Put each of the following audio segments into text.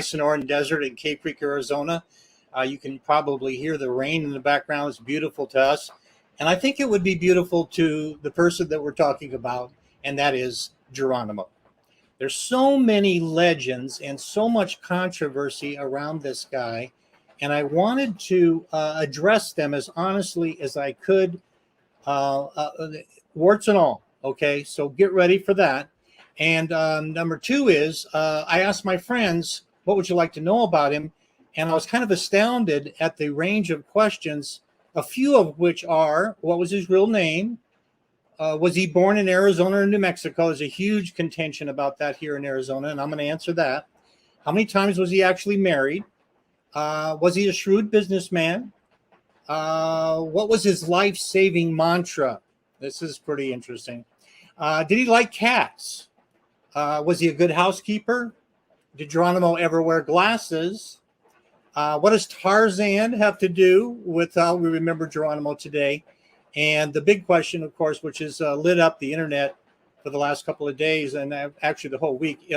Sonoran Desert in Cave Creek, Arizona. You can probably hear the rain in the background. It's beautiful to us. And I think it would be beautiful to the person that we're talking about, and that is Geronimo. There's so many legends and so much controversy around this guy, and I wanted to address them as honestly as I could, warts and all. Okay, so get ready for that. And number two is I asked my friends, what would you like to know about him? And I was kind of astounded at the range of questions, a few of which are, what was his real name? Was he born in Arizona or New Mexico? There's a huge contention about that here in Arizona, and I'm going to answer that. How many times was he actually married? Was he a shrewd businessman? What was his life-saving mantra? This is pretty interesting. Did he like cats? Was he a good housekeeper? Did Geronimo ever wear glasses? What does Tarzan have to do with how we remember Geronimo today? And the big question, of course, which has lit up the internet for the last couple of days and actually the whole week,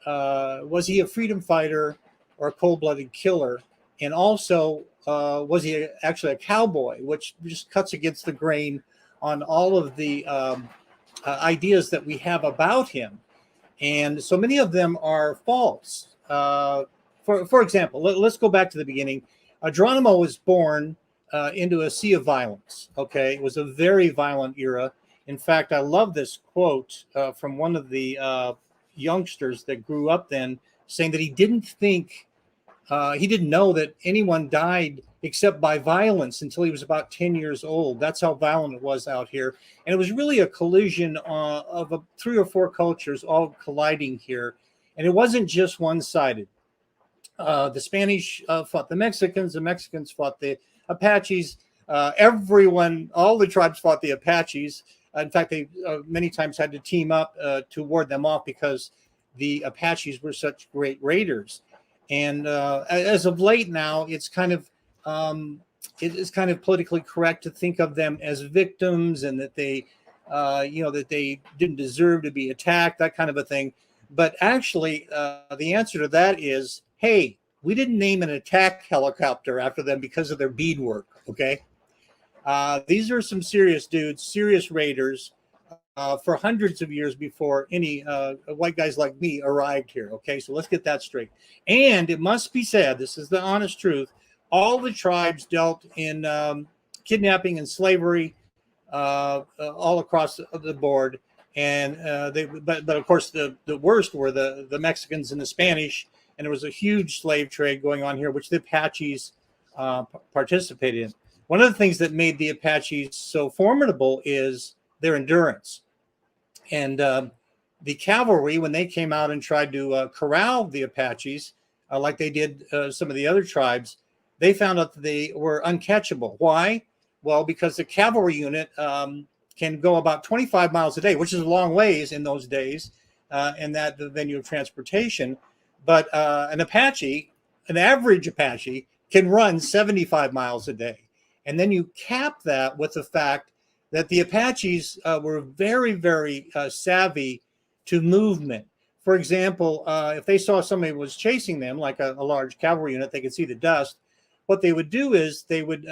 was he a freedom fighter or a cold-blooded killer? And also, was he actually a cowboy, which just cuts against the grain on all of the ideas that we have about him. And so many of them are false. For example, let's go back to the beginning. Geronimo was born into a sea of violence. Okay, it was a very violent era. In fact, I love this quote from one of the youngsters that grew up then, saying that he didn't know that anyone died except by violence until he was about 10 years old. That's how violent it was out here. And it was really a collision of 3 or 4 cultures all colliding here. And it wasn't just one-sided. The Spanish fought the Mexicans fought the Apaches. Everyone, all the tribes fought the Apaches. In fact, they many times had to team up to ward them off because the Apaches were such great raiders. And as of late now, it's kind of politically correct to think of them as victims and that they, that they didn't deserve to be attacked, that kind of a thing. But actually, the answer to that is, hey, we didn't name an attack helicopter after them because of their beadwork, okay? These are some serious dudes, serious raiders for hundreds of years before any white guys like me arrived here, okay? So let's get that straight. And it must be said, this is the honest truth, all the tribes dealt in kidnapping and slavery all across the board. And but of course, the worst were the Mexicans and the Spanish. And there was a huge slave trade going on here, which the Apaches participated in. One of the things that made the Apaches so formidable is their endurance. And the cavalry, when they came out and tried to corral the Apaches, like they did some of the other tribes, they found out that they were uncatchable. Why? Well, because the cavalry unit can go about 25 miles a day, which is a long ways in those days, and that the venue of transportation. But an average Apache can run 75 miles a day. And then you cap that with the fact that the Apaches were very, very savvy to movement. For example, if they saw somebody was chasing them, like a large cavalry unit, they could see the dust. What they would do is they would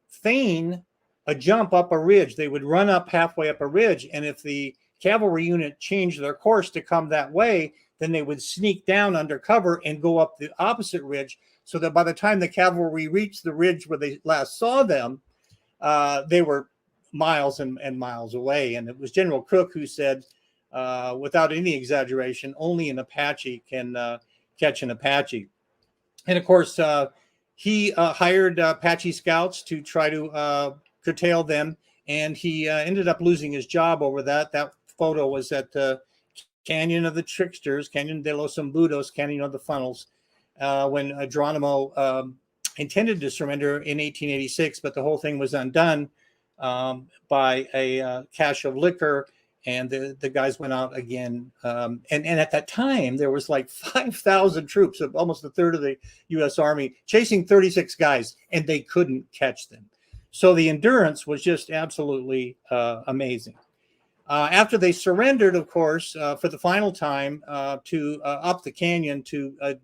feign a jump up a ridge. They would run up halfway up a ridge. And if the cavalry unit changed their course to come that way, then they would sneak down under cover and go up the opposite ridge, so that by the time the cavalry reached the ridge where they last saw them, they were miles and miles away. And it was General Crook who said, without any exaggeration, only an Apache can catch an Apache. And of course, he hired Apache scouts to try to curtail them, and he ended up losing his job over that. That photo was at Canyon of the Tricksters, Canyon de los Embudos, Canyon of the Funnels, when Geronimo intended to surrender in 1886, but the whole thing was undone by a cache of liquor, and the guys went out again. And at that time, there was like 5,000 troops, almost a third of the U.S. Army, chasing 36 guys, and they couldn't catch them. So the endurance was just absolutely amazing. After they surrendered, of course, for the final time to up the canyon to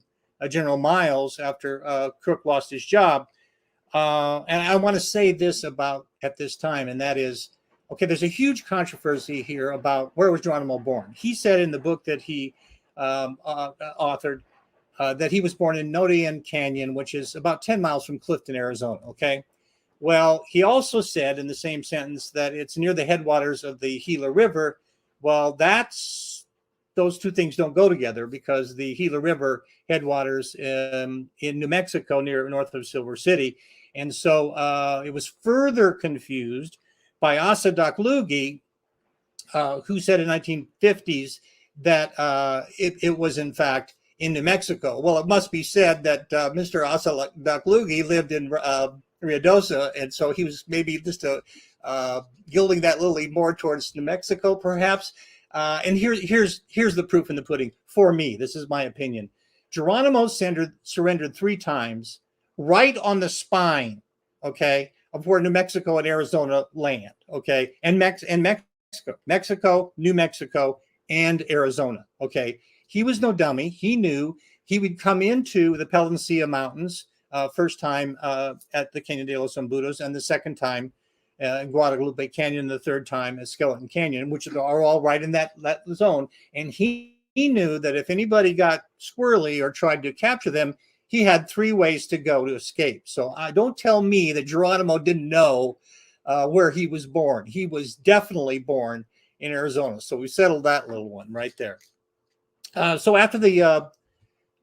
General Miles after Crook lost his job. And I want to say this about at this time, and that is, okay, there's a huge controversy here about where was Geronimo born. He said in the book that he authored that he was born in Notian Canyon, which is about 10 miles from Clifton, Arizona. Okay. Well, he also said in the same sentence that it's near the headwaters of the Gila River. Well, those two things don't go together, because the Gila River headwaters in New Mexico north of Silver City. And so it was further confused by Asa Doclugi, who said in 1950s that it was in fact in New Mexico. Well, it must be said that Mr. Asa Doclugi lived in Ruidoso, and so he was maybe just gilding that lily more towards New Mexico, perhaps. And here's the proof in the pudding for me. This is my opinion. Geronimo surrendered 3 times, right on the spine, okay, of where New Mexico and Arizona land, okay, and Mexico, New Mexico, and Arizona, okay. He was no dummy. He knew he would come into the Palencia Mountains, first time at the Canyon de los Embudos, and the second time in Guadalupe Canyon, the third time at Skeleton Canyon, which are all right in that zone. And he knew that if anybody got squirrely or tried to capture them, he had 3 ways to go to escape. So don't tell me that Geronimo didn't know where he was born. He was definitely born in Arizona. So we settled that little one right there. So after the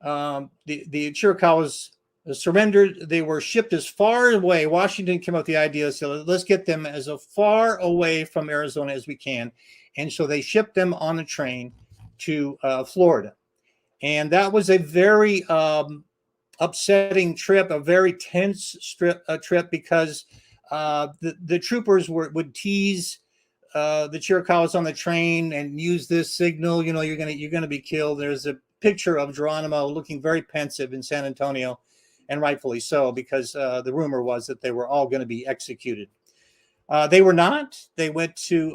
Chiricahuas surrendered, they were shipped as far away. Washington came up with the idea, so let's get them as far away from Arizona as we can. And so they shipped them on a train to Florida. And that was a very upsetting trip, a very tense trip, because the troopers would tease the Chiricahuas on the train and use this signal, you're gonna be killed. There's a picture of Geronimo looking very pensive in San Antonio, and rightfully so, because the rumor was that they were all going to be executed. They were not. They went to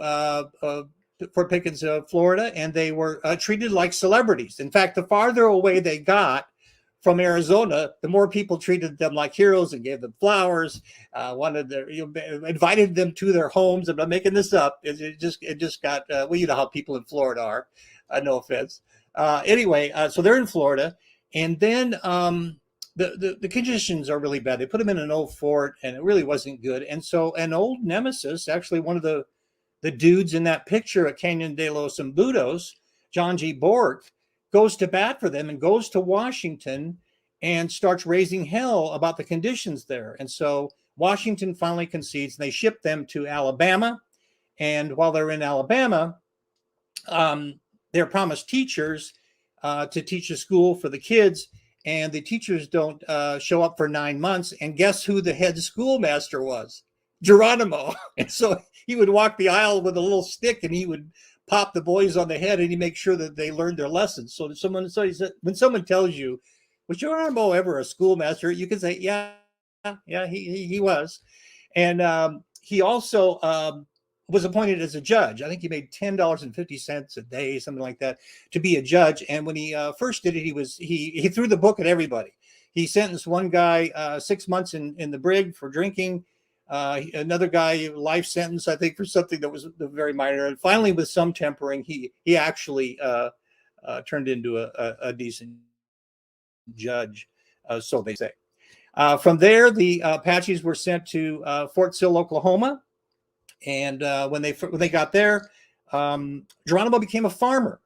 Fort Pickens, Florida, and they were treated like celebrities. In fact, the farther away they got from Arizona, the more people treated them like heroes and gave them flowers, invited them to their homes. I'm not making this up. It just got, well, you know how people in Florida are. No offense. Anyway, so they're in Florida, and then the conditions are really bad. They put them in an old fort, and it really wasn't good. And so an old nemesis, actually one of the dudes in that picture at Canyon de los Embudos, John G. Bork, goes to bat for them and goes to Washington and starts raising hell about the conditions there. And so Washington finally concedes, and they ship them to Alabama. And while they're in Alabama, they're promised teachers to teach a school for the kids, and the teachers don't show up for 9 months. And guess who the head schoolmaster was? Geronimo. And so he would walk the aisle with a little stick, and he would pop the boys on the head, and he'd make sure that they learned their lessons. So when someone tells you, was Geronimo ever a schoolmaster? You can say, yeah, he was. And he also was appointed as a judge. I think he made $10.50 a day, something like that, to be a judge. And when he first did it, he threw the book at everybody. He sentenced one guy 6 months in the brig for drinking. Another guy, life sentence, I think, for something that was very minor. And finally, with some tempering, he actually turned into a decent judge, so they say. From there, the Apaches were sent to Fort Sill, Oklahoma. And when they got there, Geronimo became a farmer.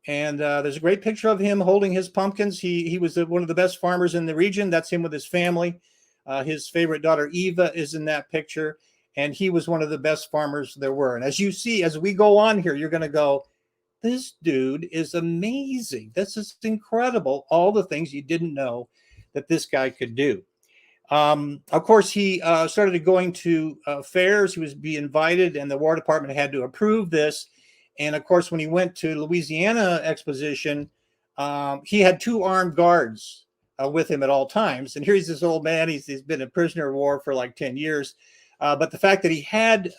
And there's a great picture of him holding his pumpkins. He was one of the best farmers in the region. That's him with his family. His favorite daughter, Eva, is in that picture. And he was one of the best farmers there were. And as you see, as we go on here, you're going to go, this dude is amazing. This is incredible. All the things you didn't know that this guy could do. Of course, he started going to fairs. He was being invited, and the War Department had to approve this. And of course, when he went to Louisiana Exposition, he had 2 armed guards with him at all times. And here's this old man. He's been a prisoner of war for like 10 years. But the fact that he had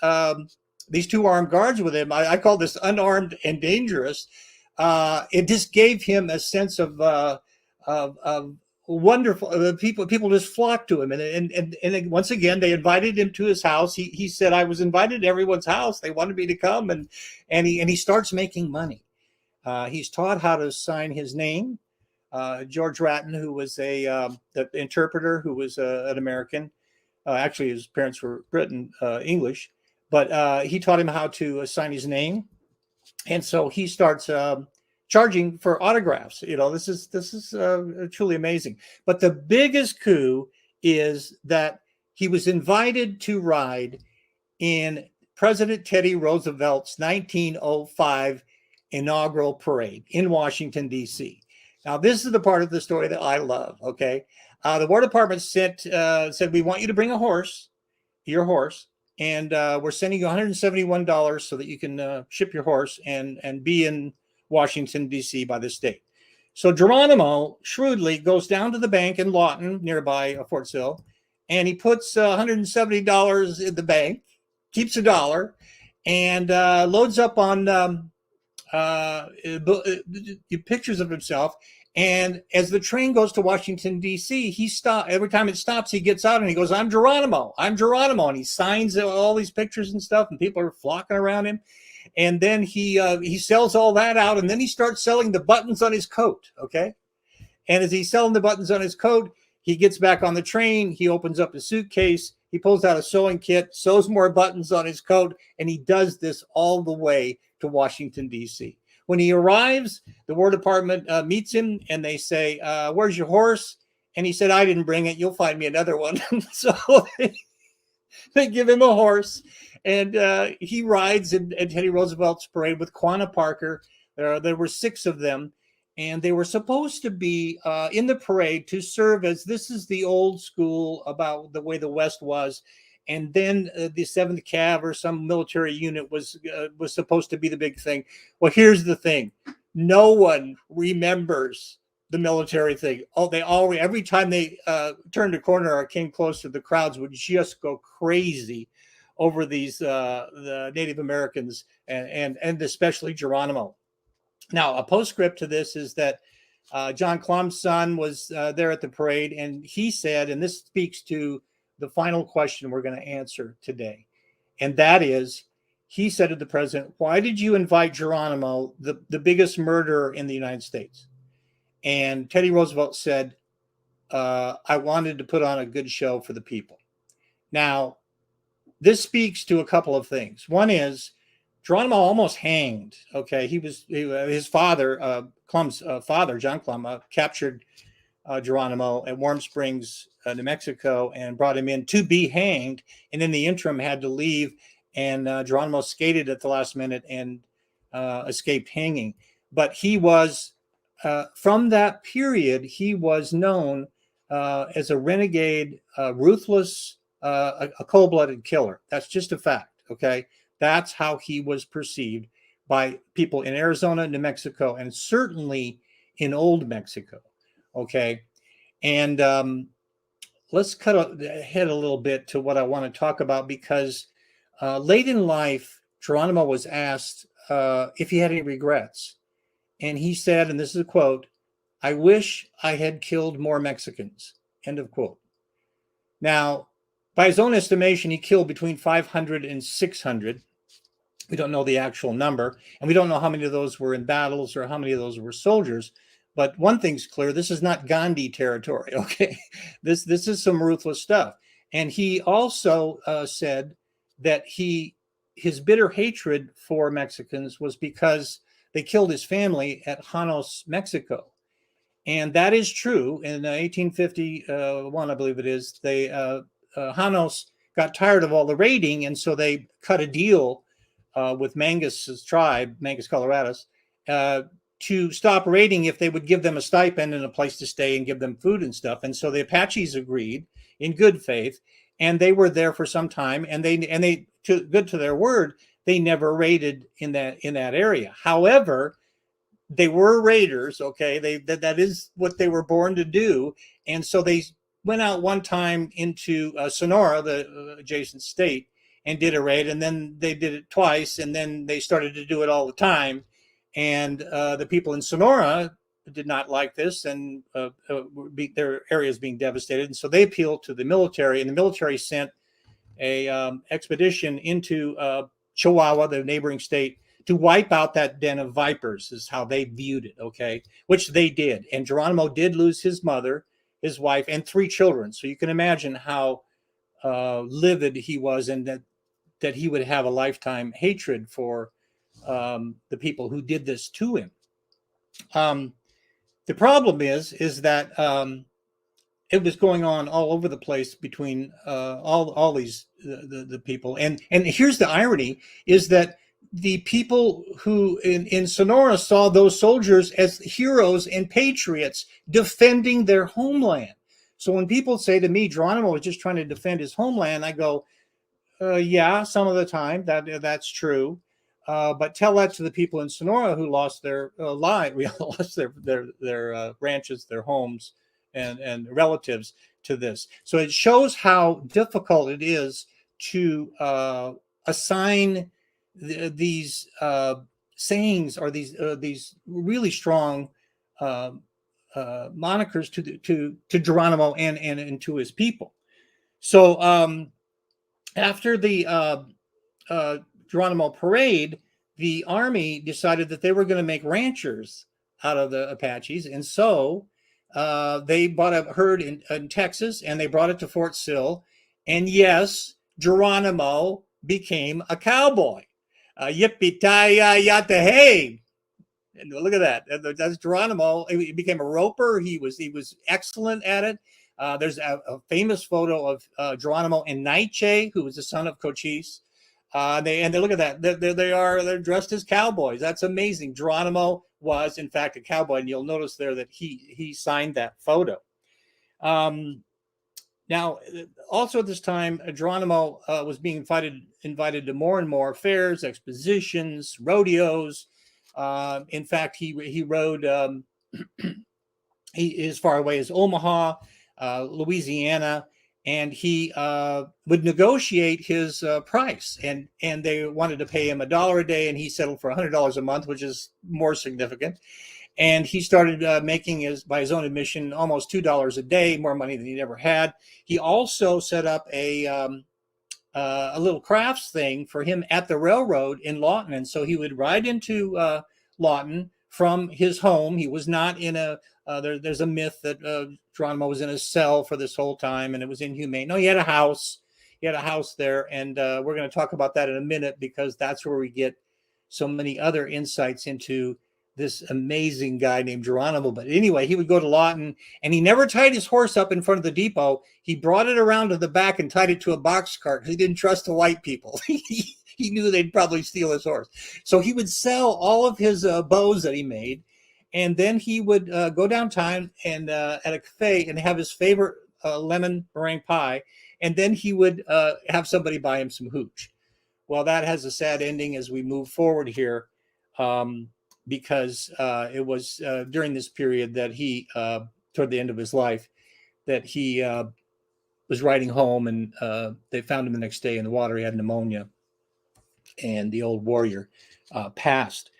these 2 armed guards with him, I call this unarmed and dangerous. It just gave him a sense of of wonderful people just flocked to him, and once again they invited him to his house. He said, I was invited to everyone's house, they wanted me to come, and he starts making money. He's taught how to sign his name. George Ratton, who was the interpreter, who was an American, actually his parents were Britain, English, but he taught him how to sign his name, and so he starts charging for autographs. This is truly amazing. But the biggest coup is that he was invited to ride in President Teddy Roosevelt's 1905 inaugural parade in Washington, D.C. Now, this is the part of the story that I love. Okay, the War Department said, we want you to bring your horse, and we're sending you $171 so that you can ship your horse and be in Washington, D.C. by this date. So Geronimo shrewdly goes down to the bank in Lawton, nearby Fort Sill, and he puts $170 in the bank, keeps $1, and loads up on pictures of himself. And as the train goes to Washington, D.C., every time it stops, he gets out and he goes, I'm Geronimo. And he signs all these pictures and stuff, and people are flocking around him. And then he sells all that out, and then he starts selling the buttons on his coat, okay? And as he's selling the buttons on his coat, he gets back on the train, he opens up his suitcase, he pulls out a sewing kit, sews more buttons on his coat, and he does this all the way to Washington, D.C. When he arrives, the War Department meets him, and they say, where's your horse? And he said, I didn't bring it. You'll find me another one. So they give him a horse, and he rides in Teddy Roosevelt's parade with Quanah Parker. There were 6 of them, and they were supposed to be in the parade to serve as, this is the old school about the way the West was. And then the 7th Cav or some military unit was supposed to be the big thing. Well, here's the thing. No one remembers the military thing. Every time they turned a corner or came closer, the crowds would just go crazy over these the Native Americans and especially Geronimo. Now, a postscript to this is that John Clum's son was there at the parade, and he said, and this speaks to the final question we're going to answer today, and that is, he said to the president, why did you invite Geronimo, the biggest murderer in the United States? And Teddy Roosevelt said, I wanted to put on a good show for the people. Now, this speaks to a couple of things. One is, Geronimo almost hanged. Okay, his father, Clum's father, John Clum, captured Geronimo at Warm Springs, New Mexico, and brought him in to be hanged. And in the interim, had to leave. And Geronimo skated at the last minute and escaped hanging. But he was, from that period, he was known as a renegade, ruthless, a cold-blooded killer. That's just a fact. Okay. That's how he was perceived by people in Arizona, New Mexico, and certainly in Old Mexico. Okay. And let's cut ahead a little bit to what I want to talk about, because late in life, Geronimo was asked if he had any regrets. And he said, and this is a quote, I wish I had killed more Mexicans, end of quote. Now, by his own estimation, he killed between 500 and 600. We don't know the actual number, and we don't know how many of those were in battles or how many of those were soldiers. But one thing's clear, this is not Gandhi territory, okay? This is some ruthless stuff. And he also said that his bitter hatred for Mexicans was because they killed his family at Janos, Mexico. And that is true. In 1851, I believe it is, Janos got tired of all the raiding, and so they cut a deal with Mangus's tribe, Mangus Coloradus, to stop raiding if they would give them a stipend and a place to stay and give them food and stuff. And so the Apaches agreed in good faith, and they were there for some time. And they good to their word, they never raided in that area. However, they were raiders. Okay, that is what they were born to do. And so they went out one time into Sonora, the adjacent state, and did a raid, and then they did it twice, and then they started to do it all the time. And the people in Sonora did not like this, and their areas being devastated, and so they appealed to the military, and the military sent a expedition into Chihuahua, the neighboring state, to wipe out that den of vipers, is how they viewed it, okay, which they did. And Geronimo did lose his mother, his wife, and 3 children. So you can imagine how livid he was, and that he would have a lifetime hatred for the people who did this to him. The problem is that it was going on all over the place between all these the people, and here's the irony, is that the people who in Sonora saw those soldiers as heroes and patriots defending their homeland. So when people say to me, Geronimo was just trying to defend his homeland, I go, yeah, some of the time that's true. But tell that to the people in Sonora who lost their lives, lost their ranches, their homes, and relatives to this. So it shows how difficult it is to assign these sayings, or these really strong monikers to Geronimo and to his people. So after the Geronimo parade, the army decided that they were going to make ranchers out of the Apaches, and so they bought a herd in Texas, and they brought it to Fort Sill. And yes, Geronimo became a cowboy. Yippee-ki-yay, hey! And look at that. That's Geronimo. He became a roper. He was excellent at it. There's a famous photo of Geronimo and Naiche, who was the son of Cochise. They look at that. They're dressed as cowboys. That's amazing. Geronimo was in fact a cowboy, and you'll notice there that he signed that photo. Now, also at this time, Geronimo was being invited to more and more fairs, expositions, rodeos. In fact, he rode as far away as Omaha, Louisiana, and he would negotiate his price. And they wanted to pay him $1 a day, and he settled for $100 a month, which is more significant. And he started making, by his own admission, almost $2 a day, more money than he'd ever had. He also set up a little crafts thing for him at the railroad in Lawton. And so he would ride into Lawton from his home. He was not in there's a myth that Geronimo was in a cell for this whole time, and it was inhumane. No, he had a house. He had a house there, and we're going to talk about that in a minute, because that's where we get so many other insights into this amazing guy named Geronimo. But anyway, he would go to Lawton, and he never tied his horse up in front of the depot. He brought it around to the back and tied it to a box cart, because he didn't trust the white people. He knew they'd probably steal his horse. So he would sell all of his bows that he made, and then he would go downtown and at a cafe and have his favorite lemon meringue pie, and then he would have somebody buy him some hooch. Well, that has a sad ending as we move forward here, because it was during this period that he, toward the end of his life, that he was riding home, and they found him the next day in the water. He had pneumonia, and the old warrior passed.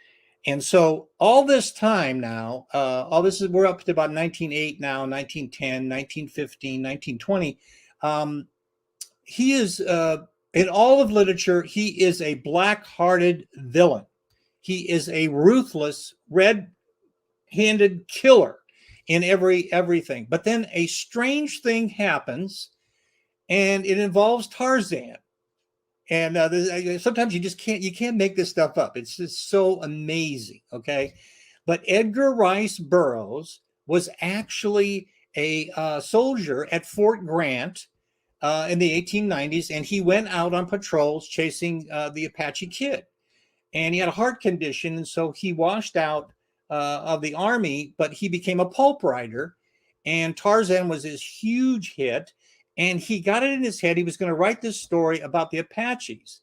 And so all this time now, we're up to about 1908 now, 1910, 1915, 1920. He is, in all of literature, he is a black-hearted villain. He is a ruthless, red-handed killer in everything. But then a strange thing happens, and it involves Tarzan. And sometimes you can't make this stuff up. It's just so amazing, okay? But Edgar Rice Burroughs was actually a soldier at Fort Grant in the 1890s, and he went out on patrols chasing the Apache Kid. And he had a heart condition, and so he washed out of the army, but he became a pulp writer, and Tarzan was his huge hit. And he got it in his head he was going to write this story about the Apaches.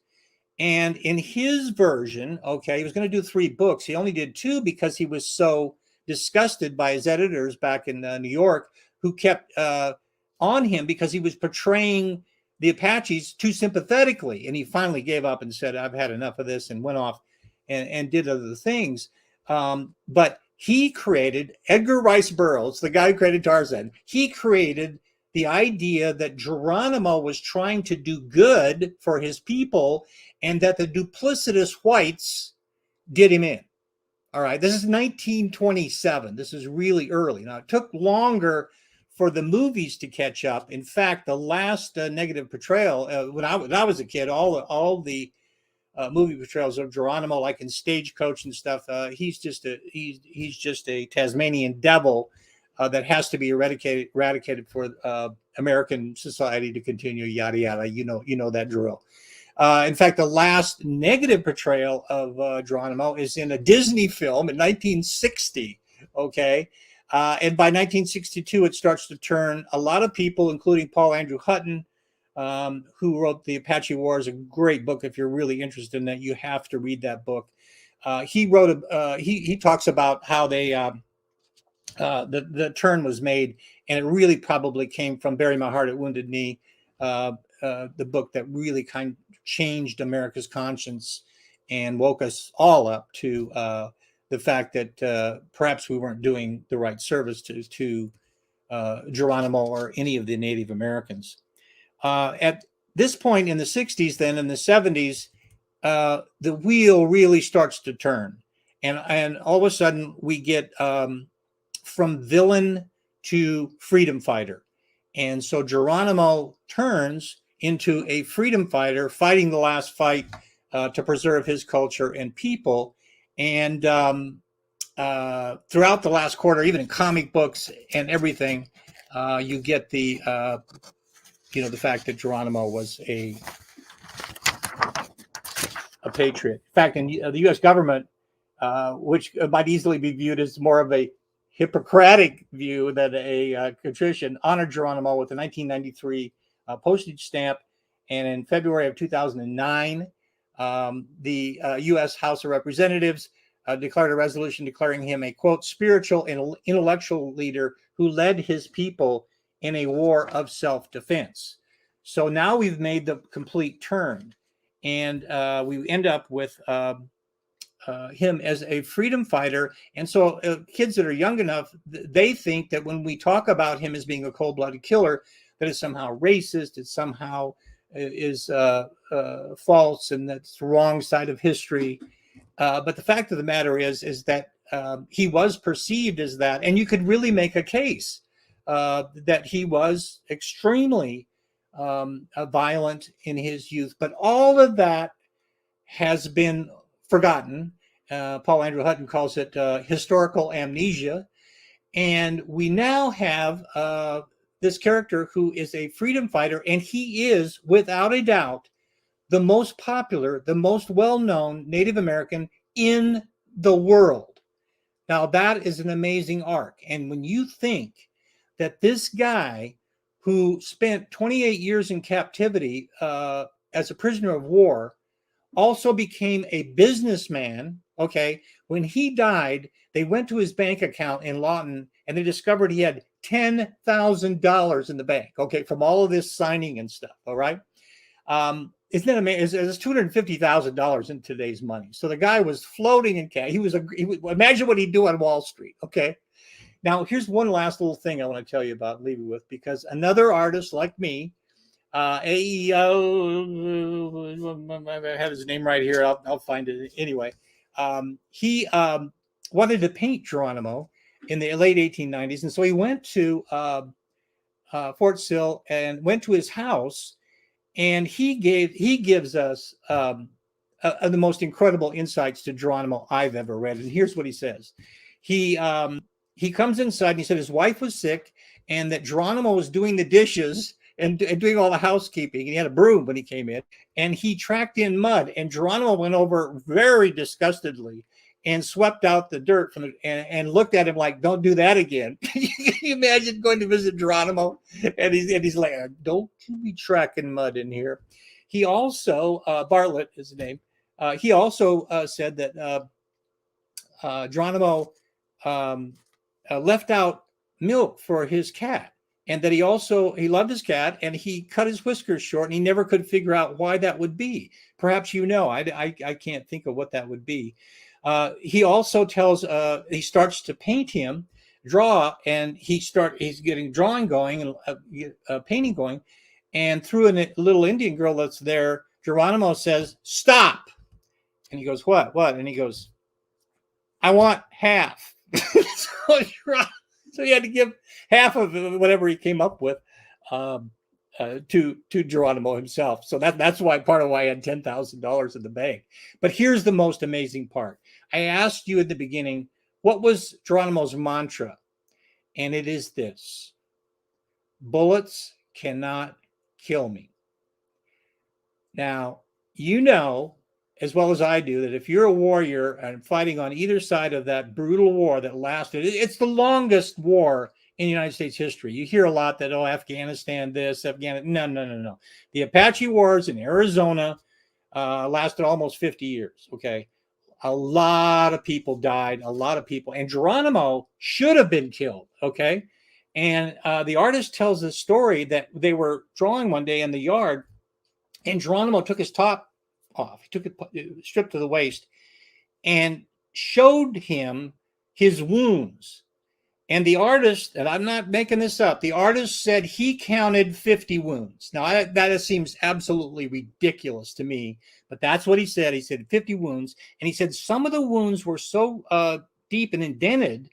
And in his version, okay, he was going to do 3 books. He only did 2 because he was so disgusted by his editors back in New York, who kept on him because he was portraying the Apaches too sympathetically. And he finally gave up and said, I've had enough of this, and went off and did other things. But he created Edgar Rice Burroughs, the guy who created Tarzan. He created the idea that Geronimo was trying to do good for his people and that the duplicitous whites did him in. All right, this is 1927. This is really early. Now, it took longer for the movies to catch up. In fact, the last negative portrayal, when I was a kid, all the movie portrayals of Geronimo, like in Stagecoach and stuff, he's just a Tasmanian devil that has to be eradicated for American society to continue. Yada yada. You know that drill. In fact, the last negative portrayal of Geronimo is in a Disney film in 1960. Okay. And by 1962, it starts to turn. A lot of people, including Paul Andrew Hutton, who wrote the Apache War, is a great book. If you're really interested in that, you have to read that book. He wrote he talks about how they the turn was made, and it really probably came from Bury My Heart at Wounded Knee, the book that really kind of changed America's conscience and woke us all up to the fact that perhaps we weren't doing the right service to Geronimo or any of the Native Americans. At this point in the 60s, then in the 70s, the wheel really starts to turn. And all of a sudden we get from villain to freedom fighter. And so Geronimo turns into a freedom fighter, fighting the last fight to preserve his culture and people. And throughout the last quarter, even in comic books and everything, you get the fact that Geronimo was a patriot. In fact, in the U.S. government, which might easily be viewed as more of a Hippocratic view than a contrition, honored Geronimo with the 1993 postage stamp. And in February of 2009, the U.S. House of Representatives declared a resolution declaring him a, quote, spiritual and intellectual leader who led his people in a war of self-defense. So now we've made the complete turn, and we end up with him as a freedom fighter. And so kids that are young enough, they think that when we talk about him as being a cold-blooded killer, that is somehow racist, it somehow is false, and that's the wrong side of history. But the fact of the matter is that he was perceived as that, and you could really make a case that he was extremely violent in his youth. But all of that has been forgotten. Paul Andrew Hutton calls it historical amnesia. And we now have this character who is a freedom fighter, and he is, without a doubt, the most popular, the most well-known Native American in the world. Now, that is an amazing arc. And when you think that this guy who spent 28 years in captivity as a prisoner of war also became a businessman, okay, when he died, they went to his bank account in Lawton and they discovered he had $10,000 in the bank, okay, from all of this signing and stuff, all right? Isn't that amazing? It's $250,000 in today's money. So the guy was floating in cash. Imagine what he'd do on Wall Street, okay? Now, here's one last little thing I want to tell you about, leave you with, because another artist like me, AEO, I have his name right here. I'll find it anyway. He wanted to paint Geronimo in the late 1890s, and so he went to Fort Sill and went to his house, and he gives us the most incredible insights to Geronimo I've ever read. And here's what he says. He comes inside and he said his wife was sick and that Geronimo was doing the dishes and doing all the housekeeping. And he had a broom when he came in, and he tracked in mud, and Geronimo went over very disgustedly and swept out the dirt from and looked at him like, don't do that again. Can you imagine going to visit Geronimo? And he's like, don't you be tracking mud in here. He also, Bartlett is the name. He also said that Geronimo left out milk for his cat, and that he loved his cat, and he cut his whiskers short, and he never could figure out why that would be. Perhaps I can't think of what that would be. He also tells, he starts to paint him, draw, and he's getting drawing going and painting going. And through a little Indian girl that's there, Geronimo says, "Stop." And he goes, "What? What?" And he goes, "I want half." so, so he had to give half of whatever he came up with to Geronimo himself. So that's why part of why I had $10,000 in the bank. But here's the most amazing part. I asked you at the beginning, what was Geronimo's mantra? And it is this: bullets cannot kill me. Now, you know as well as I do that if you're a warrior and fighting on either side of that brutal war that lasted, it's the longest war in United States history. You hear a lot that, oh, Afghanistan, this, Afghanistan. No. The Apache Wars in Arizona lasted almost 50 years, okay? A lot of people died, a lot of people. And Geronimo should have been killed, okay? And the artist tells this story that they were drawing one day in the yard, and Geronimo took his top off. He took it stripped to the waist and showed him his wounds. And the artist, and I'm not making this up, the artist said he counted 50 wounds. Now, that seems absolutely ridiculous to me, but that's what he said. He said 50 wounds. And he said some of the wounds were so deep and indented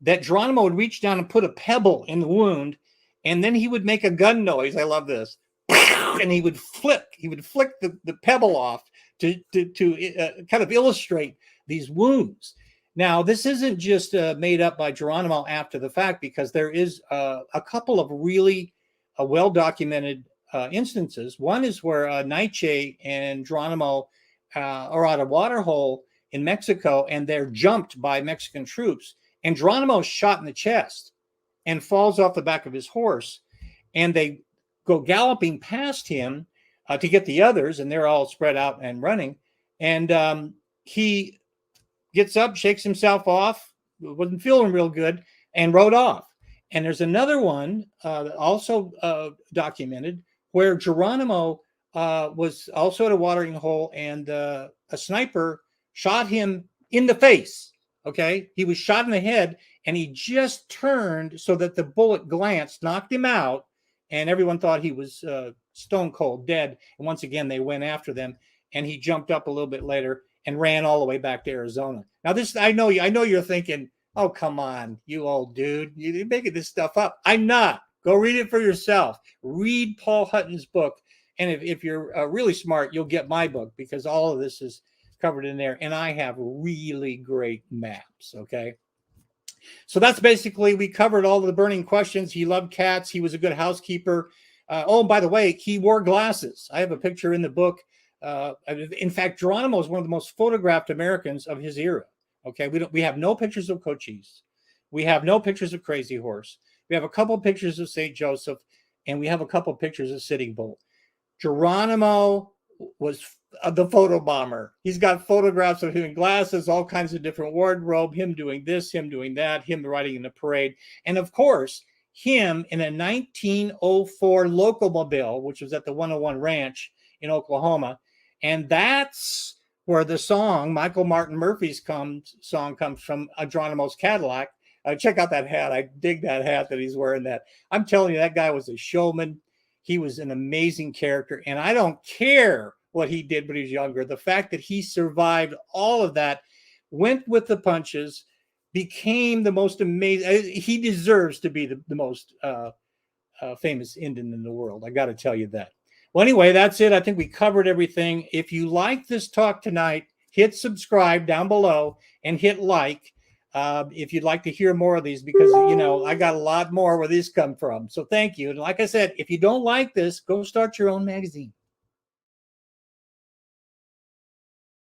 that Geronimo would reach down and put a pebble in the wound, and then he would make a gun noise. I love this. And he would flick the pebble off to kind of illustrate these wounds. Now, this isn't just made up by Geronimo after the fact, because there is a couple of really well-documented instances. One is where Nietzsche and Geronimo are at a water hole in Mexico, and they're jumped by Mexican troops. And Geronimo's shot in the chest and falls off the back of his horse. And they go galloping past him to get the others, and they're all spread out and running. And he gets up, shakes himself off, wasn't feeling real good, and rode off. And there's another one also documented where Geronimo was also at a watering hole, and a sniper shot him in the face. Okay, he was shot in the head, and he just turned so that the bullet glanced, knocked him out, and everyone thought he was stone cold dead. And once again, they went after them, and he jumped up a little bit later and ran all the way back to Arizona. Now, this, I know you're thinking, oh, come on, you old dude, you're making this stuff up. I'm not. Go read it for yourself. Read Paul Hutton's book. And if you're really smart, you'll get my book, because all of this is covered in there. And I have really great maps, okay? So that's basically, we covered all of the burning questions. He loved cats. He was a good housekeeper. Oh, by the way, he wore glasses. I have a picture in the book. In fact, Geronimo is one of the most photographed Americans of his era. Okay, we have no pictures of Cochise. We have no pictures of Crazy Horse. We have a couple pictures of St. Joseph, and we have a couple pictures of Sitting Bull. Geronimo was the photo bomber. He's got photographs of him in glasses, all kinds of different wardrobe, him doing this, him doing that, him riding in the parade. And of course, him in a 1904 locomobile, which was at the 101 Ranch in Oklahoma. And that's where the song, Michael Martin Murphy's song comes from, Geronimo's Cadillac. Check out that hat. I dig that hat that he's wearing. That, I'm telling you, that guy was a showman. He was an amazing character. And I don't care what he did when he was younger. The fact that he survived all of that, went with the punches, became the most amazing. He deserves to be the most famous Indian in the world. I got to tell you that. Well, anyway, that's it. I think we covered everything. If you like this talk tonight, hit subscribe down below and hit like if you'd like to hear more of these, because, you know, I got a lot more where these come from. So thank you. And like I said, if you don't like this, go start your own magazine.